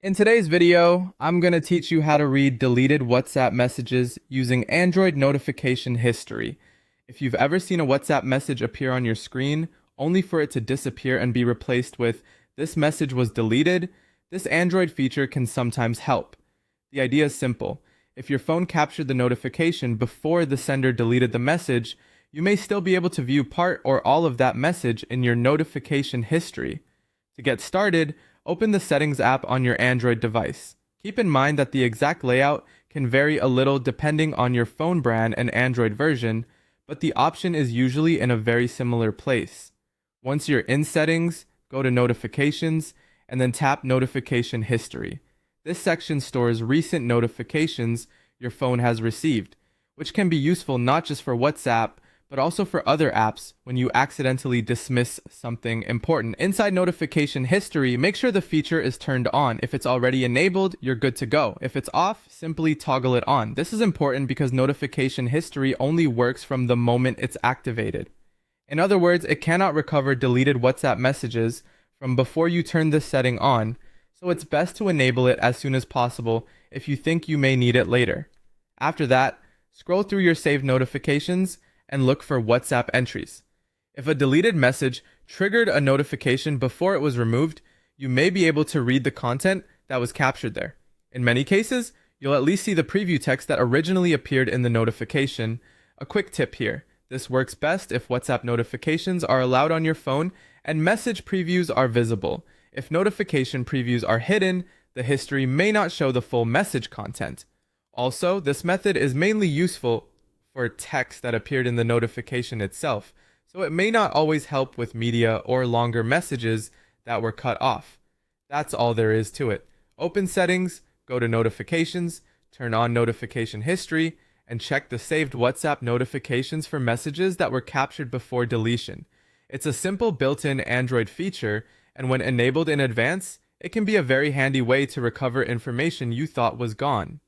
In today's video, I'm going to teach you how to read deleted WhatsApp messages using Android notification history. If you've ever seen a WhatsApp message appear on your screen, only for it to disappear and be replaced with, "This message was deleted," this Android feature can sometimes help. The idea is simple. If your phone captured the notification before the sender deleted the message, you may still be able to view part or all of that message in your notification history. To get started, open the Settings app on your Android device. Keep in mind that the exact layout can vary a little depending on your phone brand and Android version, but the option is usually in a very similar place. Once you're in Settings, go to Notifications, and then tap Notification History. This section stores recent notifications your phone has received, which can be useful not just for WhatsApp, but also for other apps when you accidentally dismiss something important. Inside notification history, make sure the feature is turned on. If it's already enabled, you're good to go. If it's off, simply toggle it on. This is important because notification history only works from the moment it's activated. In other words, it cannot recover deleted WhatsApp messages from before you turn this setting on, so it's best to enable it as soon as possible if you think you may need it later. After that, scroll through your saved notifications and look for WhatsApp entries. If a deleted message triggered a notification before it was removed, you may be able to read the content that was captured there. In many cases, you'll at least see the preview text that originally appeared in the notification. A quick tip here. This works best if WhatsApp notifications are allowed on your phone and message previews are visible. If notification previews are hidden, the history may not show the full message content. Also, this method is mainly useful for text that appeared in the notification itself, so it may not always help with media or longer messages that were cut off. That's all there is to it. Open Settings, go to Notifications, turn on Notification History, and check the saved WhatsApp notifications for messages that were captured before deletion. It's a simple built-in Android feature, and when enabled in advance, it can be a very handy way to recover information you thought was gone.